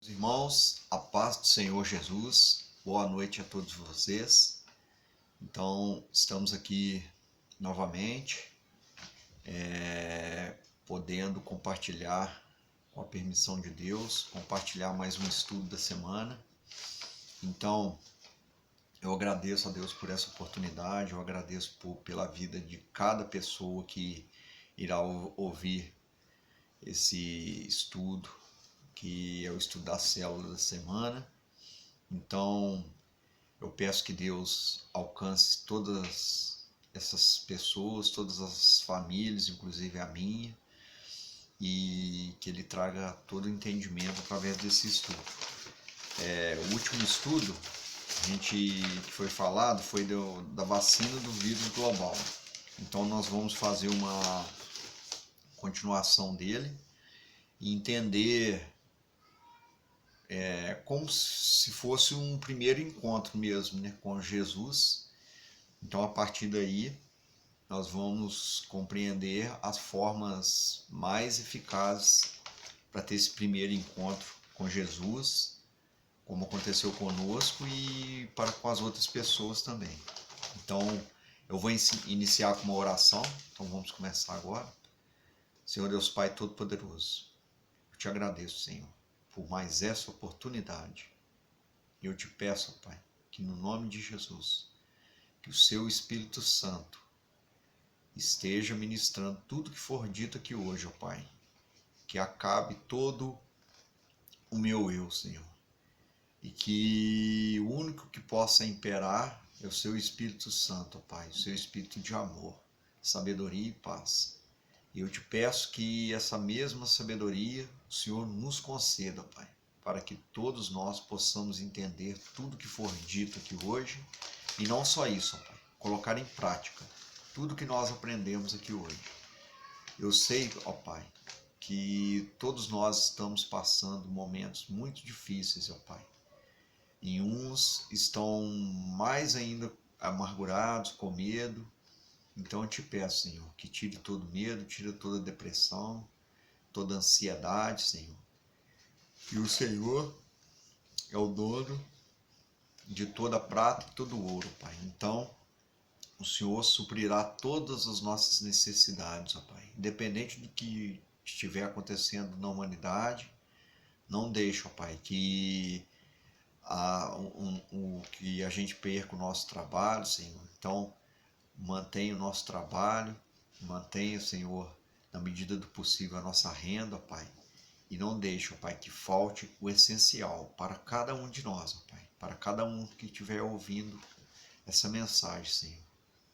Irmãos, a paz do Senhor Jesus, boa noite a todos vocês. Então, estamos aqui novamente, podendo compartilhar, com a permissão de Deus, compartilhar mais um estudo da semana. Então, eu agradeço a Deus por essa oportunidade, eu agradeço pela vida de cada pessoa que irá ouvir esse estudo, que é o estudo da célula da semana. Então, eu peço que Deus alcance todas essas pessoas, todas as famílias, inclusive a minha, e que Ele traga todo o entendimento através desse estudo. O último estudo que foi falado foi da vacina do vírus global. Então, nós vamos fazer uma continuação dele e entender como se fosse um primeiro encontro mesmo, né, com Jesus. Então, a partir daí, nós vamos compreender as formas mais eficazes para ter esse primeiro encontro com Jesus, como aconteceu conosco e para com as outras pessoas também. Então, eu vou iniciar com uma oração. Então, vamos começar agora. Senhor Deus Pai Todo-Poderoso, eu te agradeço, Senhor, por mais essa oportunidade. E eu te peço, Pai, que no nome de Jesus, que o seu Espírito Santo esteja ministrando tudo que for dito aqui hoje, ó Pai. Que acabe todo o meu eu, Senhor. E que o único que possa imperar é o seu Espírito Santo, ó Pai. O seu Espírito de amor, sabedoria e paz. E eu te peço que essa mesma sabedoria o Senhor nos conceda, Pai, para que todos nós possamos entender tudo que for dito aqui hoje. E não só isso, Pai, colocar em prática tudo que nós aprendemos aqui hoje. Eu sei, ó Pai, que todos nós estamos passando momentos muito difíceis, ó Pai. E uns estão mais ainda amargurados, com medo. Então eu te peço, Senhor, que tire todo medo, tire toda depressão, toda ansiedade, Senhor. E o Senhor é o dono de toda a prata e todo o ouro, Pai. Então, o Senhor suprirá todas as nossas necessidades, ó Pai. Independente do que estiver acontecendo na humanidade, não deixe, ó Pai, que que a gente perca o nosso trabalho, Senhor. Então, mantenha o nosso trabalho, mantenha, Senhor, na medida do possível a nossa renda, ó Pai. E não deixe, ó Pai, que falte o essencial para cada um de nós, ó Pai. Para cada um que estiver ouvindo essa mensagem, Senhor.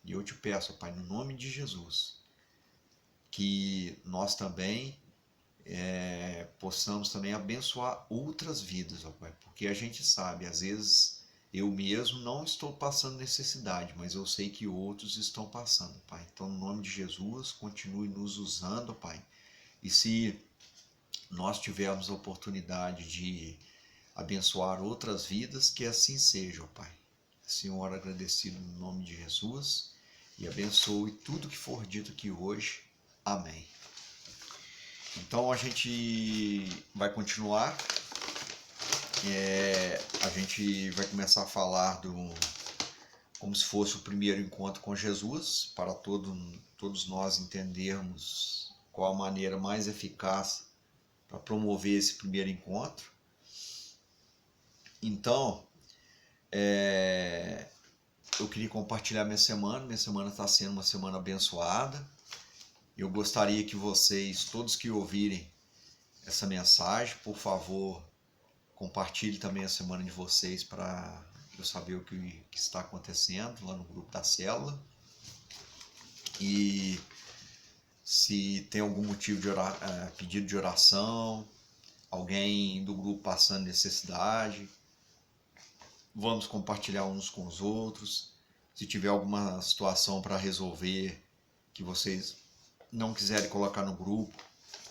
E eu te peço, ó Pai, no nome de Jesus, que nós também possamos também abençoar outras vidas, ó Pai. Porque a gente sabe, às vezes eu mesmo não estou passando necessidade, mas eu sei que outros estão passando, Pai. Então, no nome de Jesus, continue nos usando, ó Pai. E se nós tivermos a oportunidade de abençoar outras vidas, que assim seja, ó Pai. Senhor, agradecido no nome de Jesus, e abençoe tudo que for dito aqui hoje. Amém. Então a gente vai continuar. A gente vai começar a falar como se fosse o primeiro encontro com Jesus, para todos nós entendermos qual a maneira mais eficaz para promover esse primeiro encontro. Então, eu queria compartilhar minha semana. Minha semana está sendo uma semana abençoada. Eu gostaria que vocês, todos que ouvirem essa mensagem, por favor, compartilhe também a semana de vocês para eu saber o que está acontecendo lá no grupo da célula. E se tem algum motivo de pedido de oração, alguém do grupo passando necessidade, vamos compartilhar uns com os outros. Se tiver alguma situação para resolver que vocês não quiserem colocar no grupo,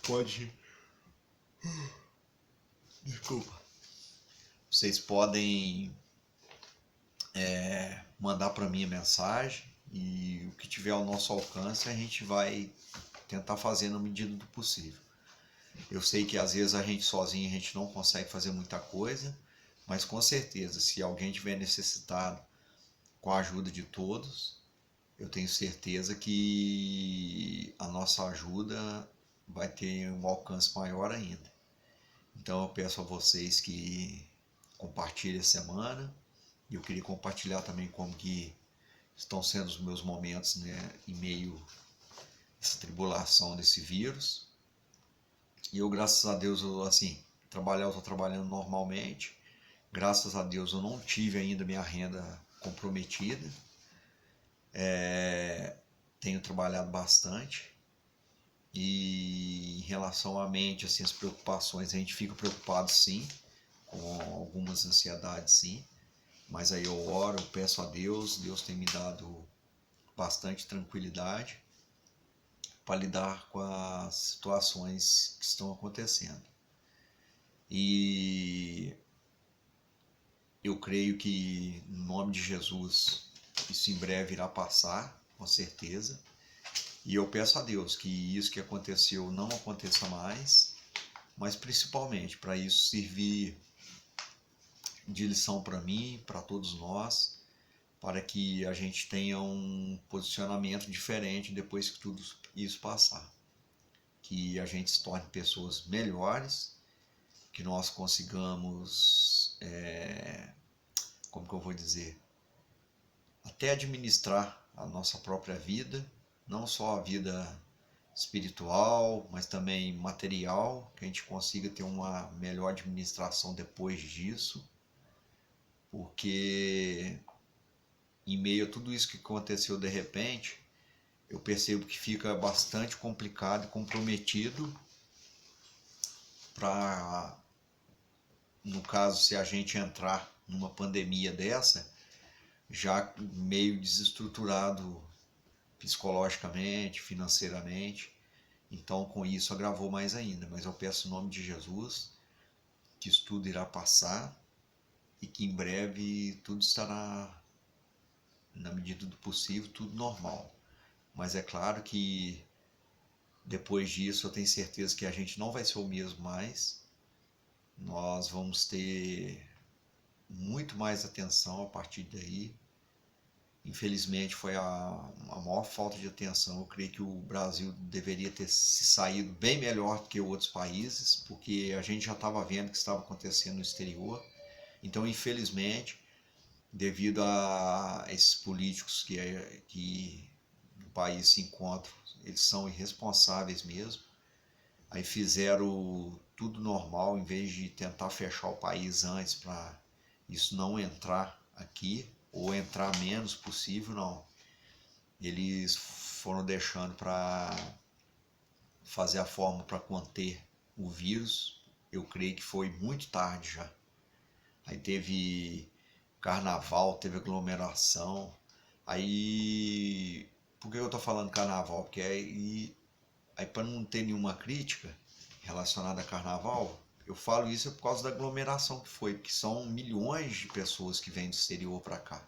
pode. Desculpa. Vocês podem mandar para mim a mensagem, e o que tiver ao nosso alcance a gente vai tentar fazer na medida do possível. Eu sei que às vezes a gente sozinho a gente não consegue fazer muita coisa, mas com certeza, se alguém tiver necessitado com a ajuda de todos, eu tenho certeza que a nossa ajuda vai ter um alcance maior ainda. Então eu peço a vocês que compartilhem a semana. E eu queria compartilhar também como que estão sendo os meus momentos, né, em meio a essa tribulação desse vírus. E eu, graças a Deus, eu estou trabalhando normalmente. Graças a Deus eu não tive ainda minha renda comprometida. Tenho trabalhado bastante. E em relação à mente, assim, as preocupações, a gente fica preocupado sim, com algumas ansiedades sim. Mas aí eu oro, eu peço a Deus, Deus tem me dado bastante tranquilidade para lidar com as situações que estão acontecendo. E eu creio que, no nome de Jesus, isso em breve irá passar, com certeza. E eu peço a Deus que isso que aconteceu não aconteça mais, mas principalmente para isso servir de lição para mim, para todos nós, para que a gente tenha um posicionamento diferente depois que tudo isso passar. Que a gente se torne pessoas melhores, que nós consigamos, como que eu vou dizer, até administrar a nossa própria vida, não só a vida espiritual, mas também material, que a gente consiga ter uma melhor administração depois disso, porque em meio a tudo isso que aconteceu de repente, eu percebo que fica bastante complicado e comprometido para, no caso, se a gente entrar numa pandemia dessa, já meio desestruturado psicologicamente, financeiramente. Então, com isso, agravou mais ainda. Mas eu peço em nome de Jesus que isso tudo irá passar e que em breve tudo estará, na medida do possível, tudo normal. Mas é claro que depois disso eu tenho certeza que a gente não vai ser o mesmo mais. Nós vamos ter muito mais atenção a partir daí. Infelizmente foi a maior falta de atenção. Eu creio que o Brasil deveria ter se saído bem melhor do que outros países, porque a gente já estava vendo o que estava acontecendo no exterior. Então, infelizmente, devido a esses políticos que o país se encontra, eles são irresponsáveis mesmo. Aí fizeram tudo normal, em vez de tentar fechar o país antes para isso não entrar aqui, ou entrar menos possível, não. Eles foram deixando para fazer a forma para conter o vírus. Eu creio que foi muito tarde já. Aí teve carnaval, teve aglomeração. Aí, por que eu tô falando carnaval? Porque aí para não ter nenhuma crítica relacionada a carnaval, eu falo isso por causa da aglomeração que foi, porque são milhões de pessoas que vêm do exterior para cá.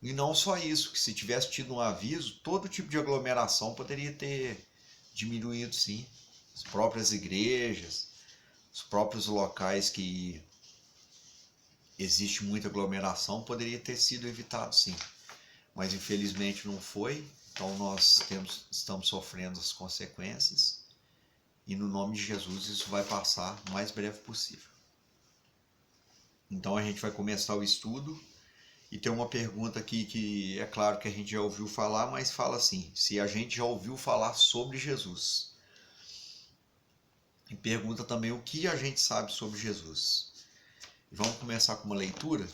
E não só isso, que se tivesse tido um aviso, todo tipo de aglomeração poderia ter diminuído sim. As próprias igrejas, os próprios locais que existe muita aglomeração, poderia ter sido evitado sim. Mas infelizmente não foi, então nós estamos sofrendo as consequências. E no nome de Jesus isso vai passar o mais breve possível. Então a gente vai começar o estudo. E tem uma pergunta aqui que é claro que a gente já ouviu falar, mas fala assim, se a gente já ouviu falar sobre Jesus. E pergunta também o que a gente sabe sobre Jesus. E vamos começar com uma leitura.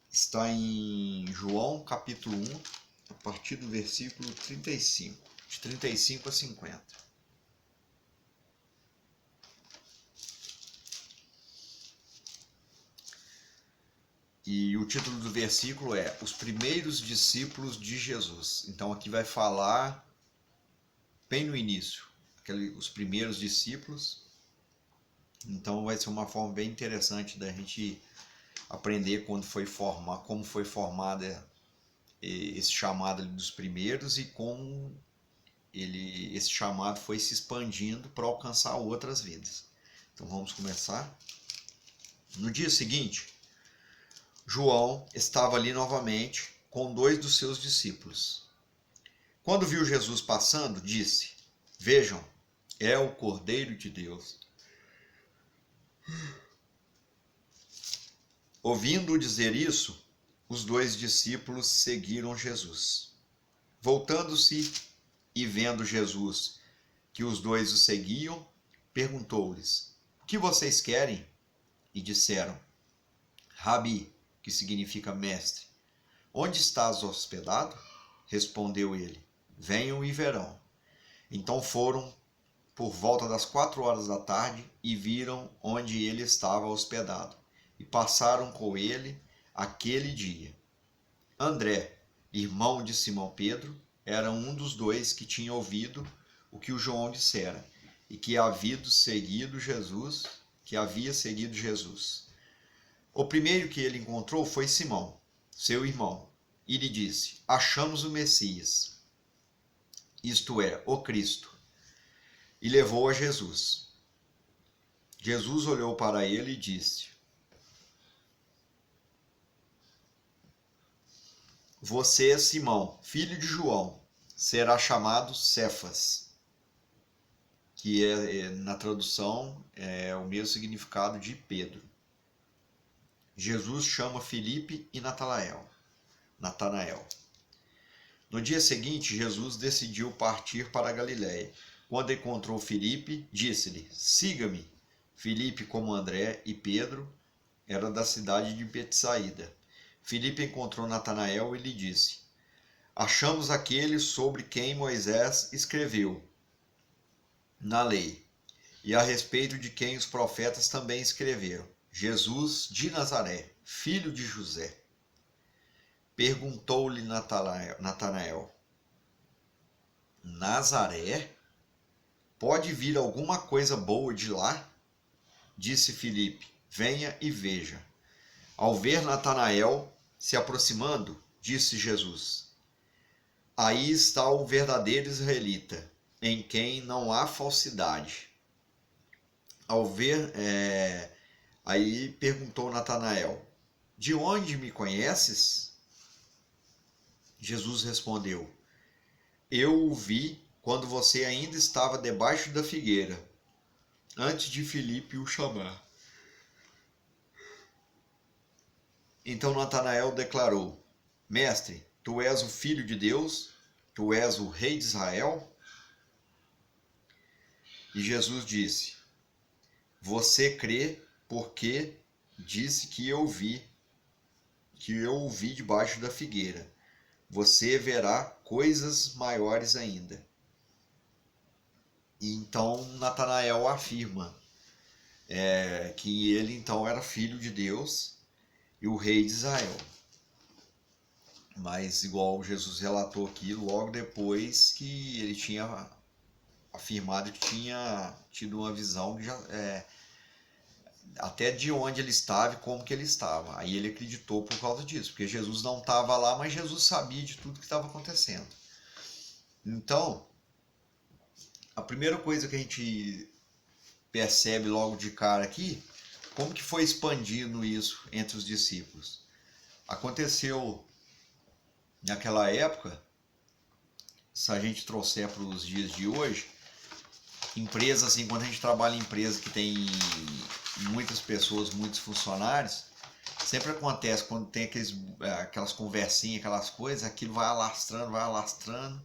Está em João capítulo 1, a partir do versículo 35, de 35 a 50. E o título do versículo é Os Primeiros Discípulos de Jesus. Então aqui vai falar bem no início, os primeiros discípulos. Então vai ser uma forma bem interessante da gente aprender como foi formada esse chamado dos primeiros e como esse chamado foi se expandindo para alcançar outras vidas. Então vamos começar. No dia seguinte, João estava ali novamente com 2 dos seus discípulos. Quando viu Jesus passando, disse: Vejam, é o Cordeiro de Deus. Ouvindo dizer isso, os 2 discípulos seguiram Jesus. Voltando-se e vendo Jesus que os 2 o seguiam, perguntou-lhes: O que vocês querem? E disseram: Rabi, que significa mestre, onde estás hospedado? Respondeu ele: Venham e verão. Então foram por volta das 4 horas da tarde e viram onde ele estava hospedado, e passaram com ele aquele dia. André, irmão de Simão Pedro, era um dos 2 que tinha ouvido o que o João dissera e que havia seguido Jesus. O primeiro que ele encontrou foi Simão, seu irmão, e lhe disse: Achamos o Messias, isto é, o Cristo, e levou a Jesus. Jesus olhou para ele e disse: Você, Simão, filho de João, será chamado Cefas, que na tradução é o mesmo significado de Pedro. Jesus chama Filipe e Natanael. No dia seguinte, Jesus decidiu partir para a Galiléia. Quando encontrou Filipe, disse-lhe: Siga-me. Filipe, como André e Pedro, era da cidade de Betsaída. Filipe encontrou Natanael e lhe disse: Achamos aquele sobre quem Moisés escreveu na lei, e a respeito de quem os profetas também escreveram, Jesus de Nazaré, filho de José. Perguntou-lhe Natanael: Nazaré? Pode vir alguma coisa boa de lá? Disse Filipe: Venha e veja. Ao ver Natanael se aproximando, disse Jesus: Aí está o verdadeiro israelita, em quem não há falsidade. Aí perguntou Natanael: De onde me conheces? Jesus respondeu: Eu o vi quando você ainda estava debaixo da figueira, antes de Filipe o chamar. Então Natanael declarou: Mestre, tu és o Filho de Deus? Tu és o Rei de Israel? E Jesus disse: Você crê porque disse que eu o vi debaixo da figueira. Você verá coisas maiores ainda. E então Natanael afirma que ele então era filho de Deus e o rei de Israel. Mas igual Jesus relatou aqui, logo depois que ele tinha afirmado que tinha tido uma visão que já até de onde ele estava e como que ele estava. Aí ele acreditou por causa disso, porque Jesus não estava lá, mas Jesus sabia de tudo que estava acontecendo. Então, a primeira coisa que a gente percebe logo de cara aqui, como que foi expandindo isso entre os discípulos. Aconteceu naquela época, se a gente trouxer para os dias de hoje, empresa assim, quando a gente trabalha em empresa que tem muitas pessoas, muitos funcionários, sempre acontece quando tem aquelas conversinhas, aquelas coisas, aquilo vai alastrando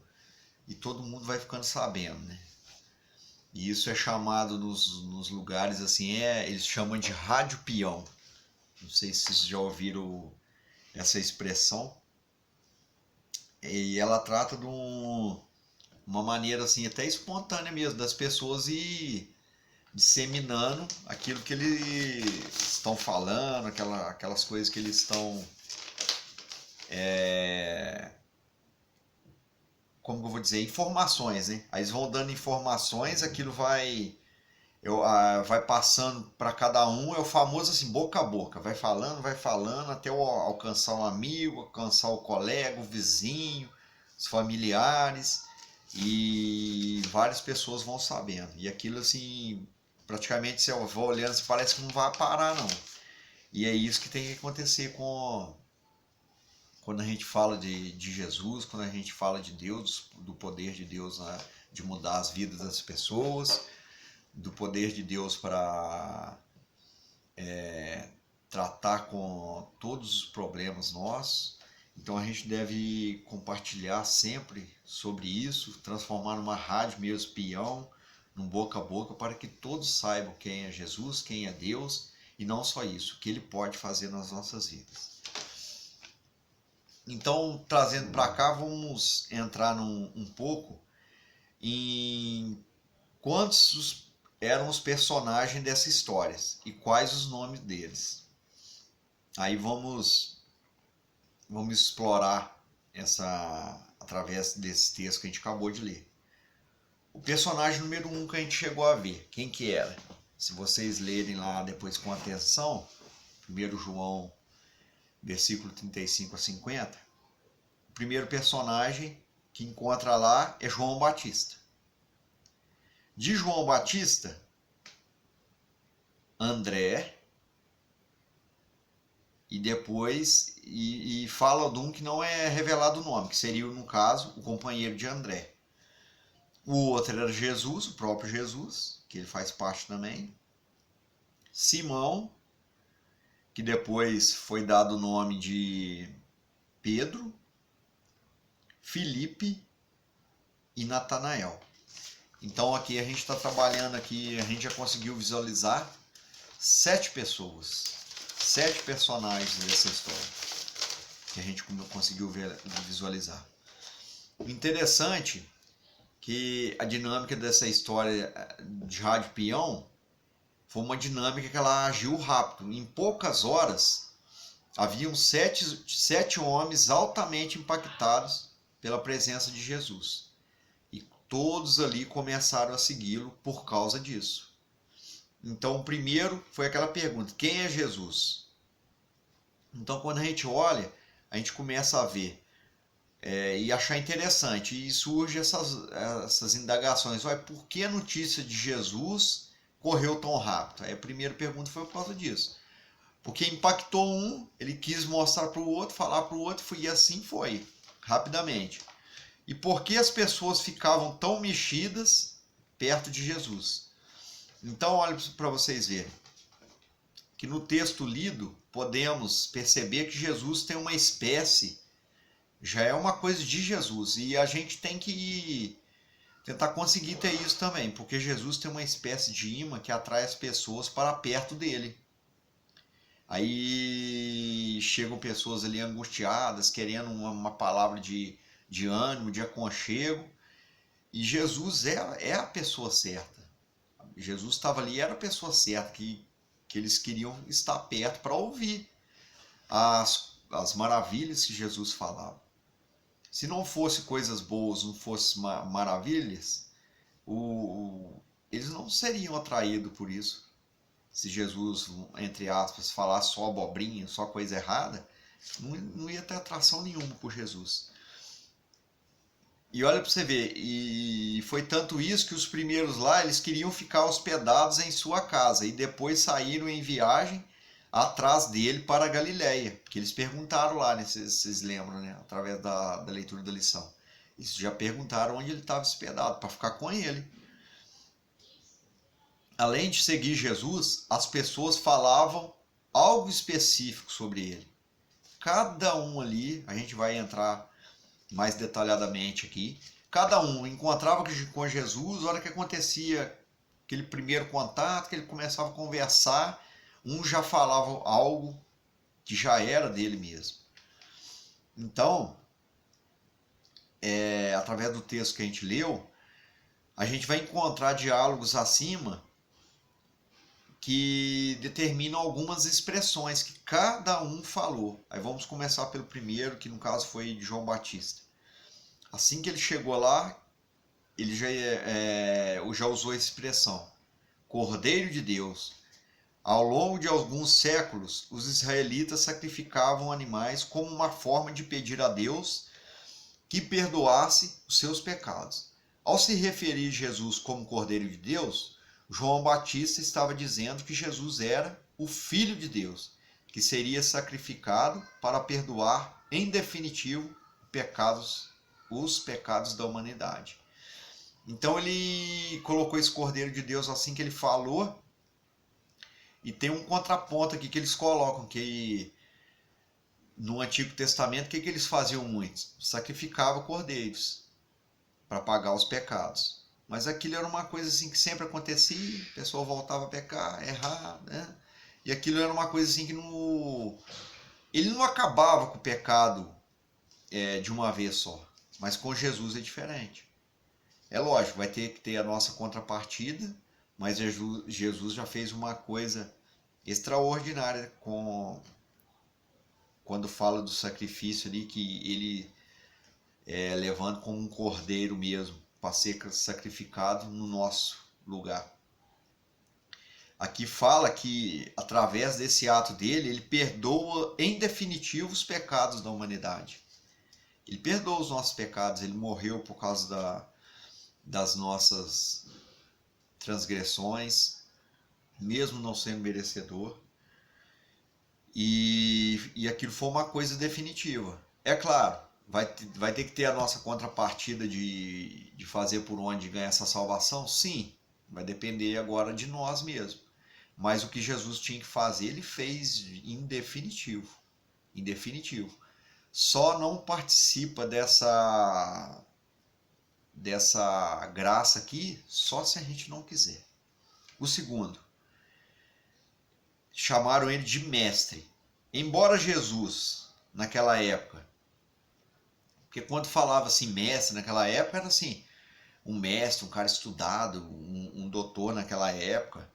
e todo mundo vai ficando sabendo, né? E isso é chamado nos lugares assim, eles chamam de rádio peão. Não sei se vocês já ouviram essa expressão. E ela trata de uma maneira assim até espontânea mesmo das pessoas ir disseminando aquilo que eles estão falando, aquelas coisas que eles estão como eu vou dizer, informações, né? Aí eles vão dando informações, aquilo vai passando para cada um, é o famoso assim, boca a boca, vai falando até alcançar um amigo, alcançar o colega, o vizinho, os familiares, e várias pessoas vão sabendo. E aquilo assim, praticamente você vai olhando, você parece que não vai parar não. E é isso que tem que acontecer quando a gente fala de Jesus, quando a gente fala de Deus, do poder de Deus, né, de mudar as vidas das pessoas, do poder de Deus para tratar com todos os problemas nossos. Então a gente deve compartilhar sempre sobre isso, transformar numa rádio mesmo peão, num boca a boca, para que todos saibam quem é Jesus, quem é Deus, e não só isso, o que Ele pode fazer nas nossas vidas. Então, trazendo para cá, vamos entrar um pouco em quantos eram os personagens dessa história e quais os nomes deles. Aí vamos explorar através desse texto que a gente acabou de ler. O personagem número 1 que a gente chegou a ver, quem que era? Se vocês lerem lá depois com atenção, 1 João, versículo 35 a 50, o primeiro personagem que encontra lá é João Batista. De João Batista, André, e depois e fala de um que não é revelado o nome, que seria, no caso, o companheiro de André. O outro era Jesus, o próprio Jesus, que ele faz parte também. Simão, que depois foi dado o nome de Pedro. Filipe e Natanael. Então aqui a gente está trabalhando aqui, a gente já conseguiu visualizar 7 pessoas, 7 personagens dessa história que a gente conseguiu visualizar. O interessante que a dinâmica dessa história de Rádio Peão foi uma dinâmica que ela agiu rápido. Em poucas horas, haviam 7 homens altamente impactados pela presença de Jesus. E todos ali começaram a segui-lo por causa disso. Então, o primeiro foi aquela pergunta: quem é Jesus? Então, quando a gente olha, a gente começa a ver e achar interessante. E surge essas indagações. Por que a notícia de Jesus correu tão rápido? Aí a primeira pergunta foi por causa disso. Porque impactou um, ele quis mostrar para o outro, falar para o outro, e assim foi, rapidamente. E por que as pessoas ficavam tão mexidas perto de Jesus? Então, olha para vocês verem que no texto lido podemos perceber que Jesus tem uma espécie, já é uma coisa de Jesus, e a gente tem que tentar conseguir ter isso também, porque Jesus tem uma espécie de imã que atrai as pessoas para perto dele. Aí chegam pessoas ali angustiadas, querendo uma palavra de ânimo, de aconchego, e Jesus é a pessoa certa. Jesus estava ali, era a pessoa certa, que eles queriam estar perto para ouvir as maravilhas que Jesus falava. Se não fosse coisas boas, não fosse maravilhas, eles não seriam atraídos por isso. Se Jesus, entre aspas, falasse só abobrinha, só coisa errada, não ia ter atração nenhuma por Jesus. E olha para você ver, e foi tanto isso que os primeiros lá, eles queriam ficar hospedados em sua casa e depois saíram em viagem atrás dele para a Galileia, porque eles perguntaram lá, né, vocês lembram, né, através da leitura da lição. Eles já perguntaram onde ele estava hospedado, para ficar com ele. Além de seguir Jesus, as pessoas falavam algo específico sobre ele. Cada um ali, a gente vai entrar mais detalhadamente aqui, cada um encontrava com Jesus, na hora que acontecia aquele primeiro contato, que ele começava a conversar, um já falava algo que já era dele mesmo. Então, através do texto que a gente leu, a gente vai encontrar diálogos acima que determinam algumas expressões que cada um falou. Aí vamos começar pelo primeiro, que no caso foi de João Batista. Assim que ele chegou lá, ele já usou a expressão Cordeiro de Deus. Ao longo de alguns séculos, os israelitas sacrificavam animais como uma forma de pedir a Deus que perdoasse os seus pecados. Ao se referir a Jesus como Cordeiro de Deus, João Batista estava dizendo que Jesus era o Filho de Deus, que seria sacrificado para perdoar, em definitivo, os pecados da humanidade. Então ele colocou esse Cordeiro de Deus assim que ele falou, e tem um contraponto aqui que eles colocam, que no Antigo Testamento, o que eles faziam muito? Sacrificavam cordeiros para pagar os pecados. Mas aquilo era uma coisa assim que sempre acontecia, o pessoal voltava a pecar, errar, né? E aquilo era uma coisa assim que ele não acabava com o pecado de uma vez só. Mas com Jesus é diferente. É lógico, vai ter que ter a nossa contrapartida, mas Jesus já fez uma coisa extraordinária quando fala do sacrifício ali, que ele levando como um cordeiro mesmo, para ser sacrificado no nosso lugar. Aqui fala que através desse ato dele, ele perdoa em definitivo os pecados da humanidade. Ele perdoa os nossos pecados, ele morreu por causa das nossas transgressões, mesmo não sendo merecedor. E aquilo foi uma coisa definitiva. É claro, vai ter que ter a nossa contrapartida de fazer por onde ganhar essa salvação? Sim, vai depender agora de nós mesmos. Mas o que Jesus tinha que fazer, ele fez em definitivo. Em definitivo. Só não participa dessa graça aqui só se a gente não quiser. O segundo, chamaram ele de mestre. Embora Jesus, naquela época, porque quando falava assim mestre naquela época, era assim, um mestre, um cara estudado, um doutor naquela época,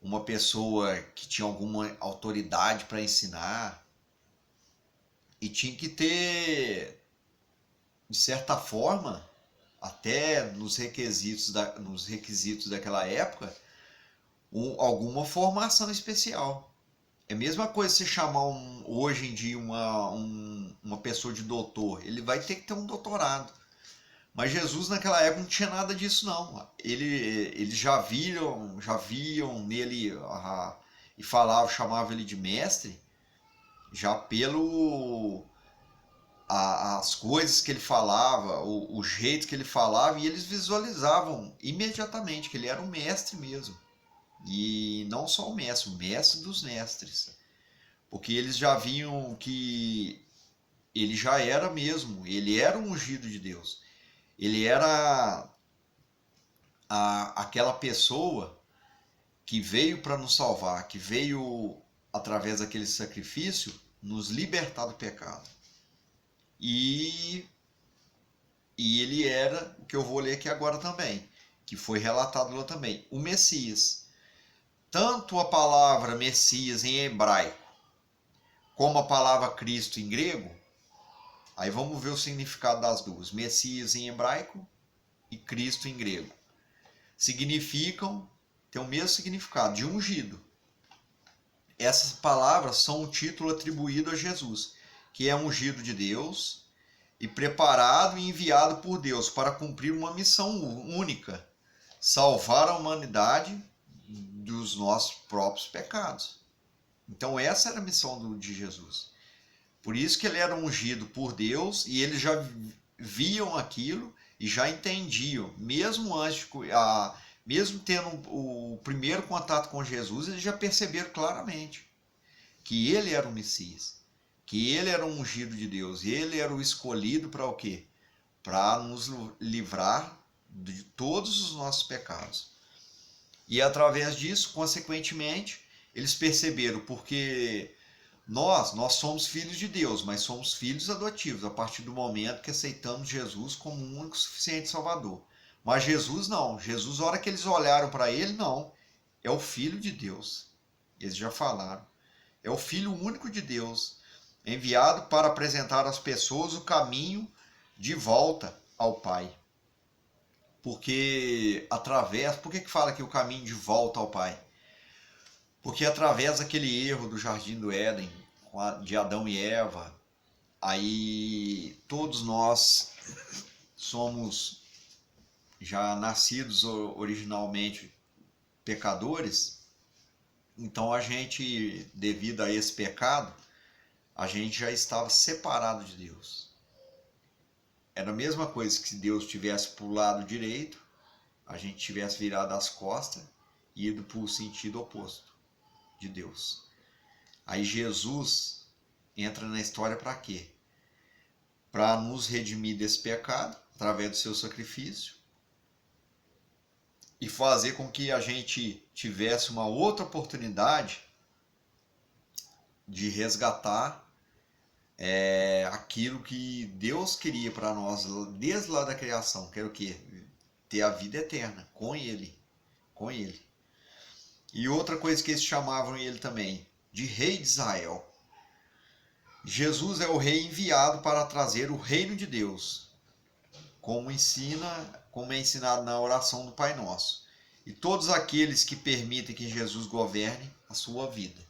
uma pessoa que tinha alguma autoridade para ensinar, e tinha que ter, de certa forma, até nos requisitos daquela época, alguma formação especial. É a mesma coisa você chamar hoje em dia uma pessoa de doutor. Ele vai ter que ter um doutorado. Mas Jesus naquela época não tinha nada disso não. Eles já viam nele e chamavam ele de mestre, já pelo as coisas que ele falava, o jeito que ele falava, e eles visualizavam imediatamente que ele era um mestre mesmo. E não só o mestre dos mestres. Porque eles já viam que ele já era mesmo, ele era um ungido de Deus. Ele era aquela pessoa que veio para nos salvar, que veio através daquele sacrifício nos libertar do pecado. E ele era o que eu vou ler aqui agora também, que foi relatado lá também, o Messias. Tanto a palavra Messias em hebraico como a palavra Cristo em grego, aí vamos ver o significado das duas. Messias em hebraico e Cristo em grego. Tem o mesmo significado, de ungido. Essas palavras são um título atribuído a Jesus, que é ungido de Deus e preparado e enviado por Deus para cumprir uma missão única, salvar a humanidade dos nossos próprios pecados. Então essa era a missão de Jesus. Por isso que ele era ungido por Deus e eles já viam aquilo e já entendiam, mesmo antes, mesmo tendo o primeiro contato com Jesus, eles já perceberam claramente que ele era o Messias, que ele era o ungido de Deus, e ele era o escolhido para o quê? Para nos livrar de todos os nossos pecados. E através disso, consequentemente, eles perceberam, porque nós somos filhos de Deus, mas somos filhos adotivos a partir do momento que aceitamos Jesus como um único suficiente Salvador. Mas Jesus não. Jesus, a hora que eles olharam para ele, não. É o Filho de Deus. Eles já falaram. É o Filho único de Deus, enviado para apresentar às pessoas o caminho de volta ao Pai. Porque por que fala que o caminho de volta ao Pai? Porque através daquele erro do Jardim do Éden, de Adão e Eva, aí todos nós somos já nascidos originalmente pecadores, então a gente, devido a esse pecado, a gente já estava separado de Deus. Era a mesma coisa que se Deus tivesse para o lado direito, a gente tivesse virado as costas e ido para o sentido oposto de Deus. Aí Jesus entra na história para quê? Para nos redimir desse pecado, através do seu sacrifício, e fazer com que a gente tivesse uma outra oportunidade de resgatar aquilo que Deus queria para nós desde lá da criação, que era o quê? Ter a vida eterna com Ele, com Ele. E outra coisa que eles chamavam ele também, de Rei de Israel. Jesus é o rei enviado para trazer o reino de Deus, como é ensinado na oração do Pai Nosso. E todos aqueles que permitem que Jesus governe a sua vida.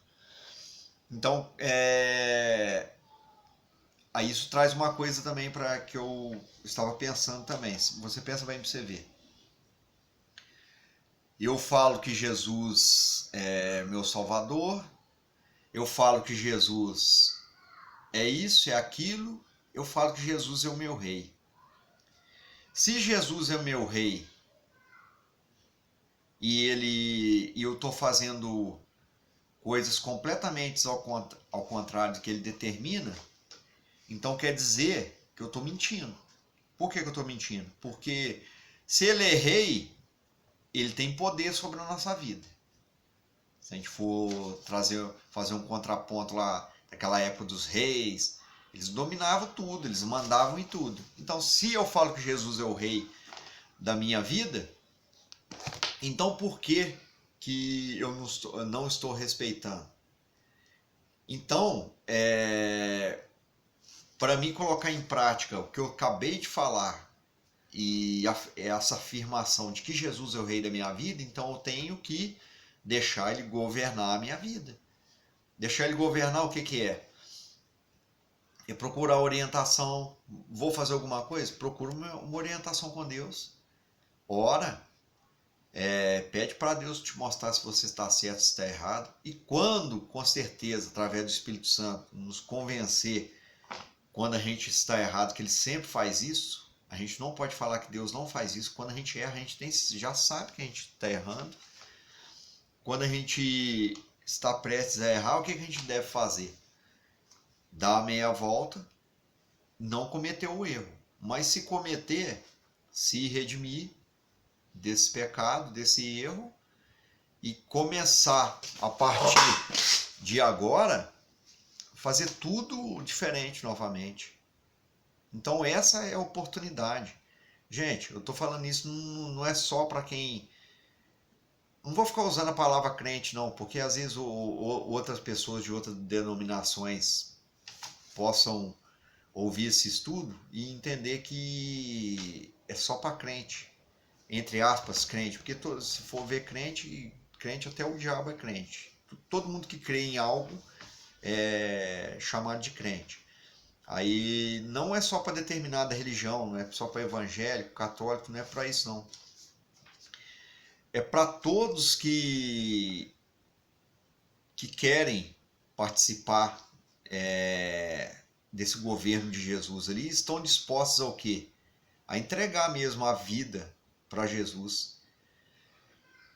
Então, aí isso traz uma coisa também para que eu estava pensando também. Você pensa bem para você ver. Eu falo que Jesus é meu Salvador. Eu falo que Jesus é isso, é aquilo. Eu falo que Jesus é o meu rei. Se Jesus é o meu rei e eu estou fazendo coisas completamente ao contrário do que ele determina, então quer dizer que eu estou mentindo. Por que eu estou mentindo? Porque se ele é rei, ele tem poder sobre a nossa vida. Se a gente for fazer um contraponto lá daquela época dos reis, eles dominavam tudo, eles mandavam em tudo. Então, se eu falo que Jesus é o rei da minha vida, então por que eu não estou respeitando? Então, para mim colocar em prática o que eu acabei de falar e essa afirmação de que Jesus é o rei da minha vida, então eu tenho que deixar ele governar a minha vida. Deixar ele governar o que é? É procurar orientação. Vou fazer alguma coisa? Procura uma orientação com Deus. Ora, pede para Deus te mostrar se você está certo, se está errado. E quando, com certeza, através do Espírito Santo, nos convencer quando a gente está errado, que ele sempre faz isso, a gente não pode falar que Deus não faz isso. Quando a gente erra, a gente já sabe que a gente está errando. Quando a gente está prestes a errar, o que a gente deve fazer? Dar a meia volta, não cometer o erro. Mas se cometer, se redimir desse pecado, desse erro, e começar a partir de agora, fazer tudo diferente novamente. Então essa é a oportunidade. Gente, eu estou falando isso não é só para quem... Não vou ficar usando a palavra crente não, porque às vezes outras pessoas de outras denominações possam ouvir esse estudo e entender que é só para crente, entre aspas, crente, porque se for ver crente até o diabo é crente. Todo mundo que crê em algo é chamado de crente. Aí não é só para determinada religião, não é só para evangélico, católico, não é para isso não. É para todos que querem participar desse governo de Jesus ali, estão dispostos ao quê? A entregar mesmo a vida para Jesus.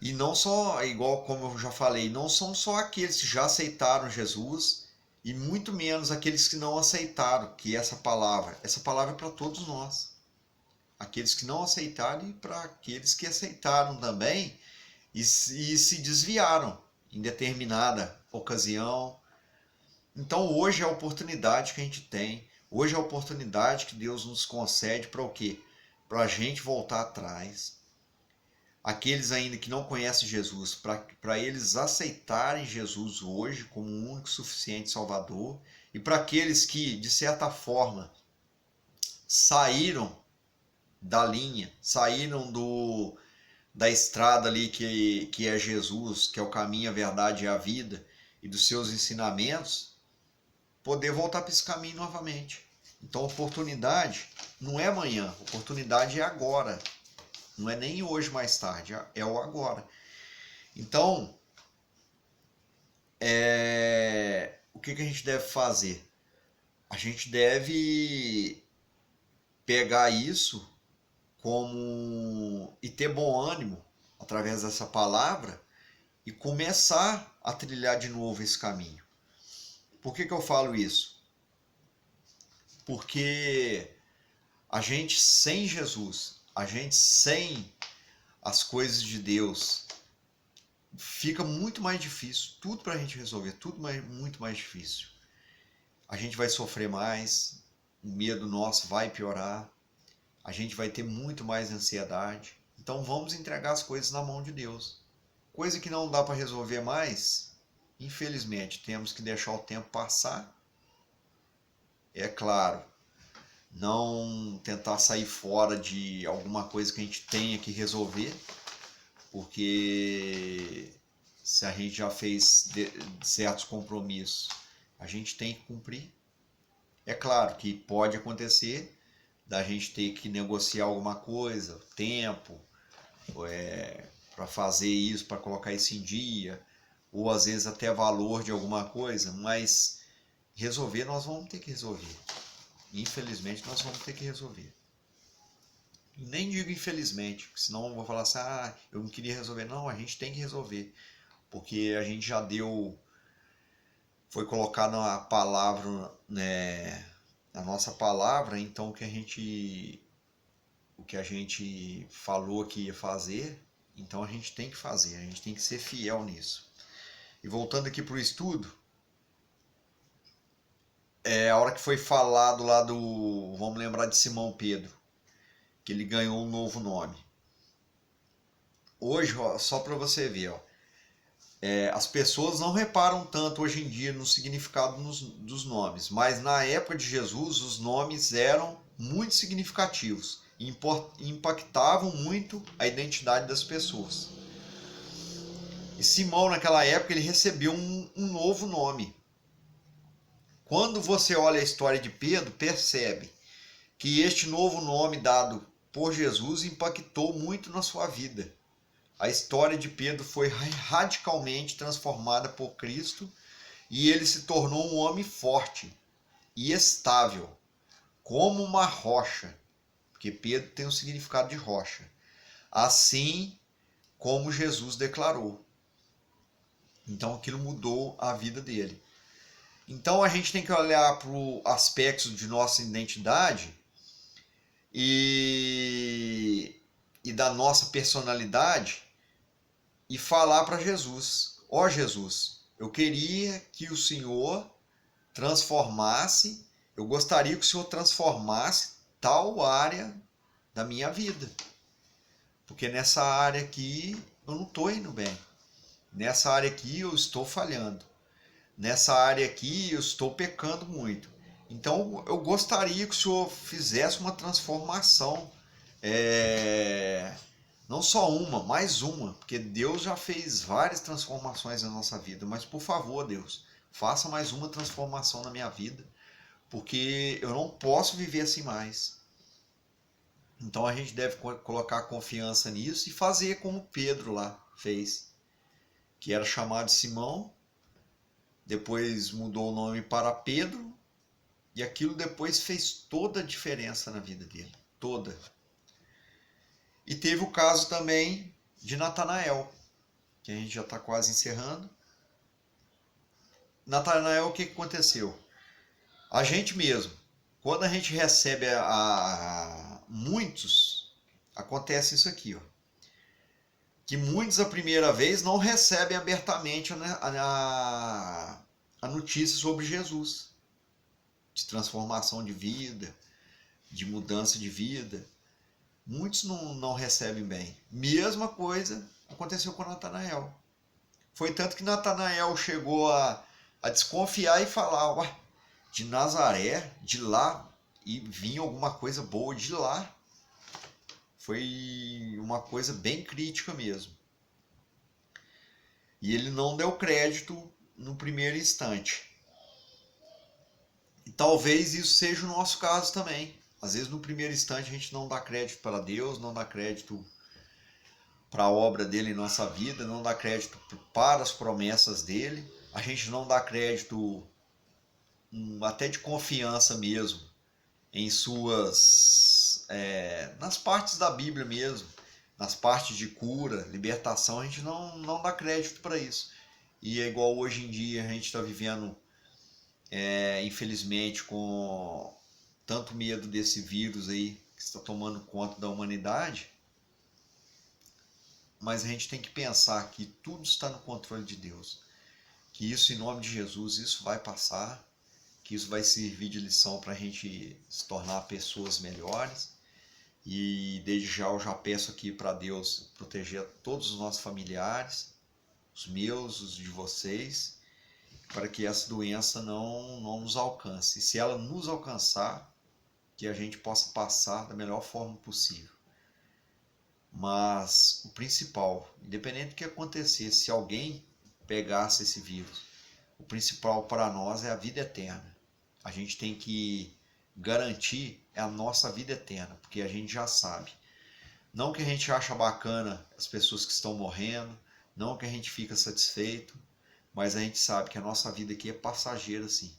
E não só, igual como eu já falei, não são só aqueles que já aceitaram Jesus e muito menos aqueles que não aceitaram, que essa palavra é para todos nós. Aqueles que não aceitaram e para aqueles que aceitaram também e se desviaram em determinada ocasião. Então hoje é a oportunidade que a gente tem, hoje é a oportunidade que Deus nos concede para o quê? Para a gente voltar atrás. Aqueles ainda que não conhecem Jesus, para eles aceitarem Jesus hoje como um único suficiente Salvador, e para aqueles que, de certa forma, saíram da linha, saíram da estrada ali que é Jesus, que é o caminho, a verdade e a vida, e dos seus ensinamentos, poder voltar para esse caminho novamente. Então a oportunidade não é amanhã, a oportunidade é agora. Não é nem hoje mais tarde, é o agora. Então, o que a gente deve fazer? A gente deve pegar isso e ter bom ânimo através dessa palavra e começar a trilhar de novo esse caminho. Por que eu falo isso? Porque a gente sem Jesus, a gente sem as coisas de Deus, fica muito mais difícil, tudo para a gente resolver, muito mais difícil. A gente vai sofrer mais, o medo nosso vai piorar, a gente vai ter muito mais ansiedade. Então vamos entregar as coisas na mão de Deus. Coisa que não dá para resolver mais, infelizmente, temos que deixar o tempo passar. É claro, não tentar sair fora de alguma coisa que a gente tenha que resolver, porque se a gente já fez certos compromissos, a gente tem que cumprir. É claro que pode acontecer da gente ter que negociar alguma coisa, tempo, para fazer isso, para colocar isso em dia, ou às vezes até valor de alguma coisa, mas resolver nós vamos ter que resolver. Infelizmente nós vamos ter que resolver. E nem digo infelizmente, senão eu vou falar assim, eu não queria resolver. Não, a gente tem que resolver, porque a gente já foi colocado na palavra, né, na nossa palavra, então o que a gente falou que ia fazer, então a gente tem que fazer, a gente tem que ser fiel nisso. E voltando aqui para o estudo, a hora que foi falado lá vamos lembrar de Simão Pedro, que ele ganhou um novo nome. Hoje, ó, só para você ver, ó, as pessoas não reparam tanto hoje em dia no significado dos nomes, mas na época de Jesus os nomes eram muito significativos e impactavam muito a identidade das pessoas. E Simão, naquela época, ele recebeu um novo nome. Quando você olha a história de Pedro, percebe que este novo nome dado por Jesus impactou muito na sua vida. A história de Pedro foi radicalmente transformada por Cristo e ele se tornou um homem forte e estável, como uma rocha, porque Pedro tem o significado de rocha, assim como Jesus declarou. Então aquilo mudou a vida dele. Então a gente tem que olhar para o aspecto de nossa identidade e da nossa personalidade e falar para Jesus: ó Jesus, eu queria que o Senhor transformasse, eu gostaria que o Senhor transformasse tal área da minha vida. Porque nessa área aqui eu não estou indo bem. Nessa área aqui eu estou falhando. Nessa área aqui eu estou pecando muito. Então eu gostaria que o Senhor fizesse uma transformação. Não só uma, mais uma, porque Deus já fez várias transformações na nossa vida, mas por favor, Deus, faça mais uma transformação na minha vida, porque eu não posso viver assim mais. Então a gente deve colocar confiança nisso e fazer como Pedro lá fez, que era chamado Simão, depois mudou o nome para Pedro, e aquilo depois fez toda a diferença na vida dele, toda. E teve o caso também de Natanael, que a gente já está quase encerrando. Natanael, o que aconteceu? A gente mesmo, quando a gente recebe muitos, acontece isso aqui, ó, que muitos a primeira vez não recebem abertamente a notícia sobre Jesus, de transformação de vida, de mudança de vida. Muitos não recebem bem. Mesma coisa aconteceu com Natanael. Foi tanto que Natanael chegou a desconfiar e falar: ué, de Nazaré, de lá, e vinha alguma coisa boa de lá. Foi uma coisa bem crítica mesmo. E ele não deu crédito no primeiro instante. E talvez isso seja o nosso caso também. Às vezes no primeiro instante a gente não dá crédito para Deus, não dá crédito para a obra dele em nossa vida, não dá crédito para as promessas dele, a gente não dá crédito até de confiança mesmo em suas nas partes da Bíblia mesmo, nas partes de cura, libertação, a gente não dá crédito para isso. E é igual hoje em dia a gente está vivendo, infelizmente, com tanto medo desse vírus aí que está tomando conta da humanidade, mas a gente tem que pensar que tudo está no controle de Deus, que isso, em nome de Jesus, isso vai passar, que isso vai servir de lição para a gente se tornar pessoas melhores. E desde já eu já peço aqui para Deus proteger todos os nossos familiares, os meus, os de vocês, para que essa doença não nos alcance. E se ela nos alcançar, que a gente possa passar da melhor forma possível. Mas o principal, independente do que acontecer, se alguém pegasse esse vírus, o principal para nós é a vida eterna. A gente tem que garantir a nossa vida eterna, porque a gente já sabe. Não que a gente acha bacana as pessoas que estão morrendo, não que a gente fica satisfeito, mas a gente sabe que a nossa vida aqui é passageira, sim.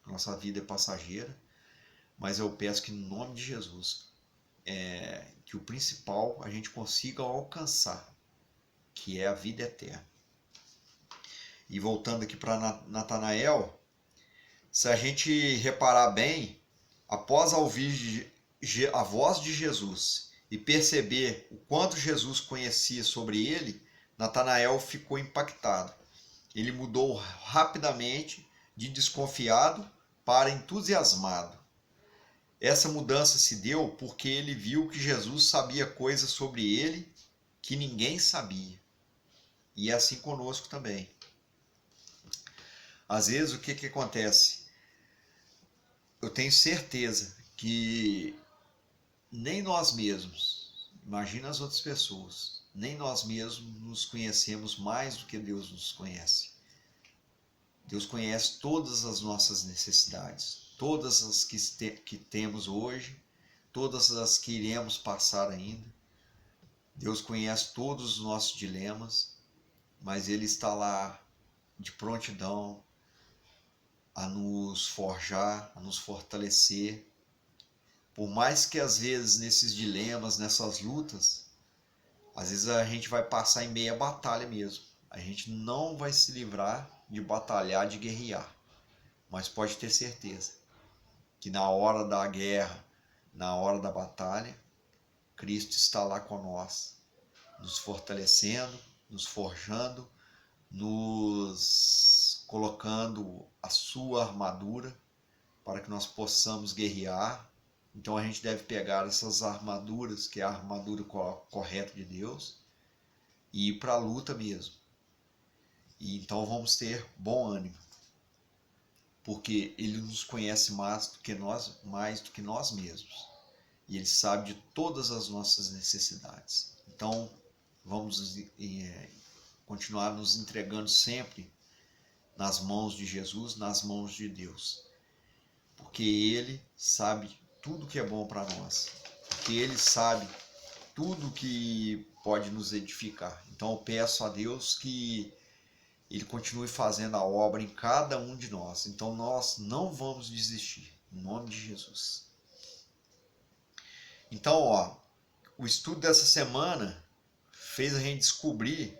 A nossa vida é passageira, mas eu peço que, no nome de Jesus, que o principal a gente consiga alcançar, que é a vida eterna. E voltando aqui para Natanael, se a gente reparar bem, após ouvir a voz de Jesus e perceber o quanto Jesus conhecia sobre ele, Natanael ficou impactado. Ele mudou rapidamente de desconfiado para entusiasmado. Essa mudança se deu porque ele viu que Jesus sabia coisas sobre ele que ninguém sabia. E é assim conosco também. Às vezes, o que acontece? Eu tenho certeza que nem nós mesmos, imagina as outras pessoas, nem nós mesmos nos conhecemos mais do que Deus nos conhece. Deus conhece todas as nossas necessidades, todas as que temos hoje, todas as que iremos passar ainda. Deus conhece todos os nossos dilemas, mas Ele está lá de prontidão a nos forjar, a nos fortalecer. Por mais que às vezes nesses dilemas, nessas lutas, às vezes a gente vai passar em meia batalha mesmo. A gente não vai se livrar de batalhar, de guerrear. Mas pode ter certeza que na hora da guerra, na hora da batalha, Cristo está lá conosco, nos fortalecendo, nos forjando, nos colocando a sua armadura para que nós possamos guerrear. Então a gente deve pegar essas armaduras, que é a armadura correta de Deus, e ir para a luta mesmo. E então vamos ter bom ânimo, porque Ele nos conhece mais do que nós mesmos. E Ele sabe de todas as nossas necessidades. Então vamos continuar nos entregando sempre nas mãos de Jesus, nas mãos de Deus. Porque Ele sabe tudo que é bom para nós. Porque Ele sabe tudo que pode nos edificar. Então eu peço a Deus que Ele continue fazendo a obra em cada um de nós. Então nós não vamos desistir, em nome de Jesus. Então, o estudo dessa semana fez a gente descobrir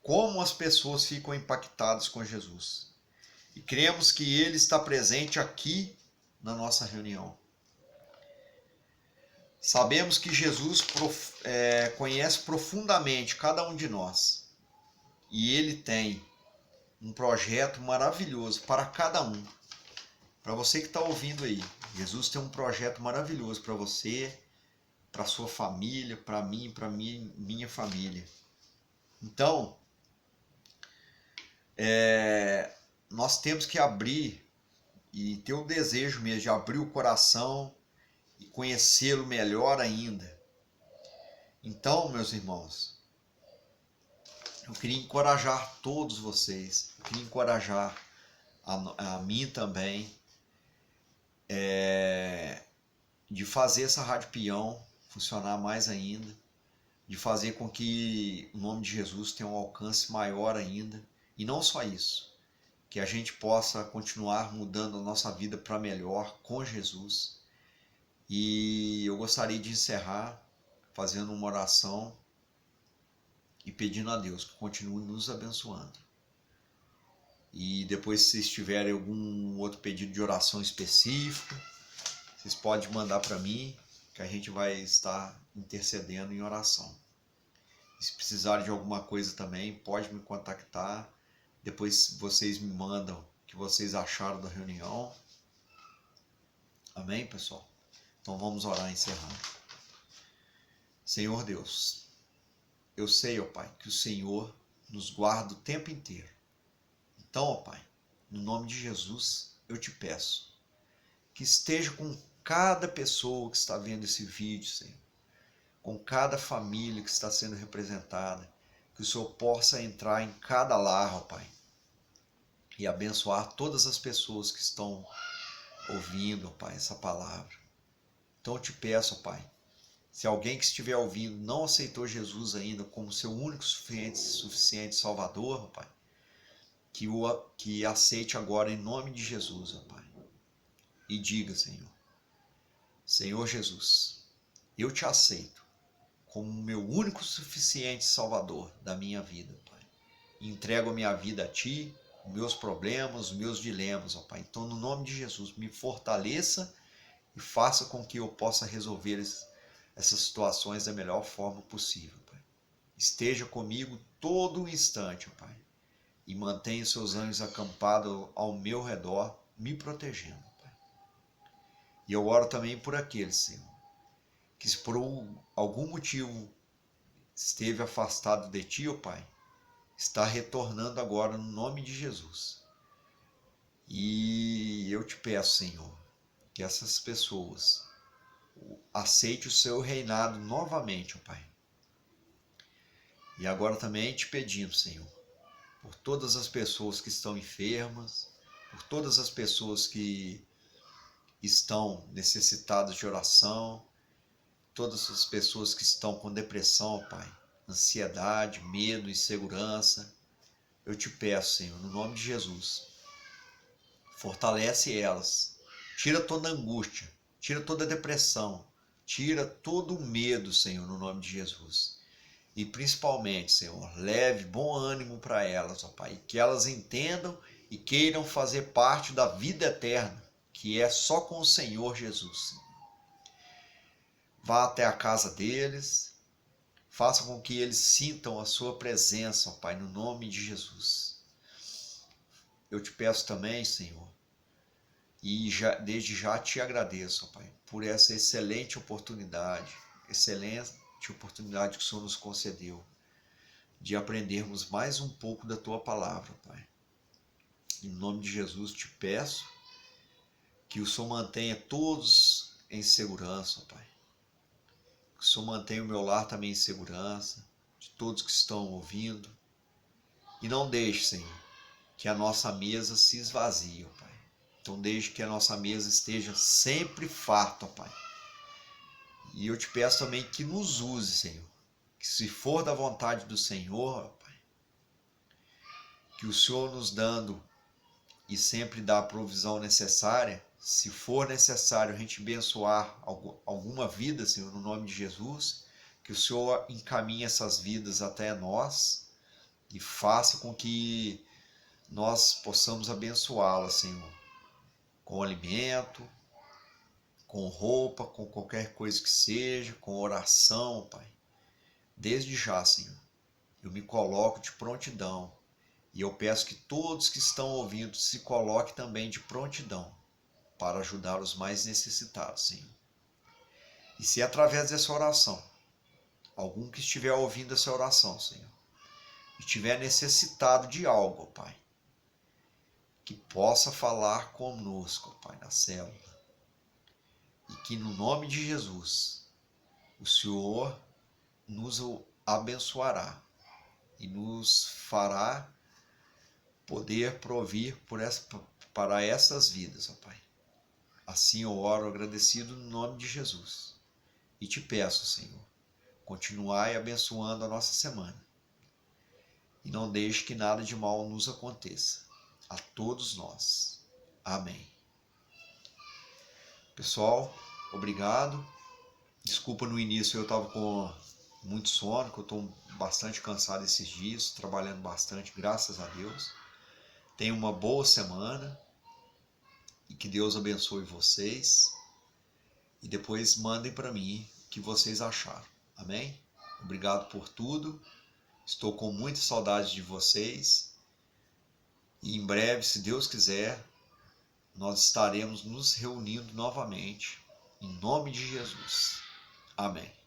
como as pessoas ficam impactadas com Jesus. E cremos que Ele está presente aqui na nossa reunião. Sabemos que Jesus conhece profundamente cada um de nós. E Ele tem um projeto maravilhoso para cada um. Para você que está ouvindo aí, Jesus tem um projeto maravilhoso para você, para sua família, para mim, para minha família. Então, nós temos que abrir e ter o desejo mesmo de abrir o coração e conhecê-lo melhor ainda. Então, meus irmãos, eu queria encorajar todos vocês, eu queria encorajar a mim também, de fazer essa Rádio Peão funcionar mais ainda, de fazer com que o nome de Jesus tenha um alcance maior ainda. E não só isso, que a gente possa continuar mudando a nossa vida para melhor com Jesus. E eu gostaria de encerrar fazendo uma oração e pedindo a Deus que continue nos abençoando. E depois, se vocês tiverem algum outro pedido de oração específico, vocês podem mandar para mim, que a gente vai estar intercedendo em oração. E se precisarem de alguma coisa também, pode me contactar. Depois vocês me mandam o que vocês acharam da reunião. Amém, pessoal? Então vamos orar encerrando. Senhor Deus, eu sei, ó Pai, que o Senhor nos guarda o tempo inteiro. Então, ó Pai, no nome de Jesus, eu te peço que esteja com cada pessoa que está vendo esse vídeo, Senhor, com cada família que está sendo representada, que o Senhor possa entrar em cada lar, ó Pai, e abençoar todas as pessoas que estão ouvindo, ó Pai, essa palavra. Então eu te peço, ó Pai, se alguém que estiver ouvindo não aceitou Jesus ainda como seu único suficiente Salvador, ó Pai, que aceite agora em nome de Jesus, ó Pai. E diga, Senhor, Senhor Jesus, eu te aceito como meu único suficiente Salvador da minha vida, Pai. Entrego a minha vida a Ti, os meus problemas, os meus dilemas, ó Pai. Então, no nome de Jesus, me fortaleça e faça com que eu possa resolver essas situações da melhor forma possível, Pai. Esteja comigo todo o instante, ó Pai. E mantenha os seus anjos acampados ao meu redor, me protegendo, Pai. E eu oro também por aqueles, Senhor, que se por algum motivo esteve afastado de Ti, ó Pai, está retornando agora no nome de Jesus. E eu te peço, Senhor, que essas pessoas aceitem o seu reinado novamente, ó Pai. E agora também te pedindo, Senhor, por todas as pessoas que estão enfermas, por todas as pessoas que estão necessitadas de oração, todas as pessoas que estão com depressão, ó Pai, ansiedade, medo, insegurança, eu te peço, Senhor, no nome de Jesus, fortalece elas, tira toda a angústia, tira toda a depressão, tira todo o medo, Senhor, no nome de Jesus. E principalmente, Senhor, leve bom ânimo para elas, ó Pai, que elas entendam e queiram fazer parte da vida eterna, que é só com o Senhor Jesus. Vá até a casa deles, faça com que eles sintam a sua presença, ó Pai, no nome de Jesus. Eu te peço também, Senhor, e desde já te agradeço, ó Pai, por essa excelente oportunidade que o Senhor nos concedeu, de aprendermos mais um pouco da Tua Palavra, Pai. Em nome de Jesus te peço que o Senhor mantenha todos em segurança, Pai. Que o Senhor mantenha o meu lar também em segurança, de todos que estão ouvindo. E não deixe, Senhor, que a nossa mesa se esvazie, Pai. Então deixe que a nossa mesa esteja sempre farta, Pai. E eu te peço também que nos use, Senhor. Que se for da vontade do Senhor, Pai, que o Senhor nos dando e sempre dá a provisão necessária, se for necessário a gente abençoar alguma vida, Senhor, no nome de Jesus, que o Senhor encaminhe essas vidas até nós e faça com que nós possamos abençoá-las, Senhor, com alimento, com roupa, com qualquer coisa que seja, com oração, Pai. Desde já, Senhor, eu me coloco de prontidão e eu peço que todos que estão ouvindo se coloquem também de prontidão para ajudar os mais necessitados, Senhor. E se através dessa oração, algum que estiver ouvindo essa oração, Senhor, e estiver necessitado de algo, Pai, que possa falar conosco, Pai, na célula, e que no nome de Jesus, o Senhor nos abençoará e nos fará poder provir para essas vidas, ó Pai. Assim eu oro agradecido no nome de Jesus. E te peço, Senhor, continuai abençoando a nossa semana. E não deixe que nada de mal nos aconteça. A todos nós. Amém. Pessoal, obrigado. Desculpa no início, eu estava com muito sono, que eu estou bastante cansado esses dias, trabalhando bastante, graças a Deus. Tenham uma boa semana e que Deus abençoe vocês. E depois mandem para mim o que vocês acharam. Amém? Obrigado por tudo. Estou com muita saudade de vocês. E em breve, se Deus quiser, nós estaremos nos reunindo novamente. Em nome de Jesus. Amém.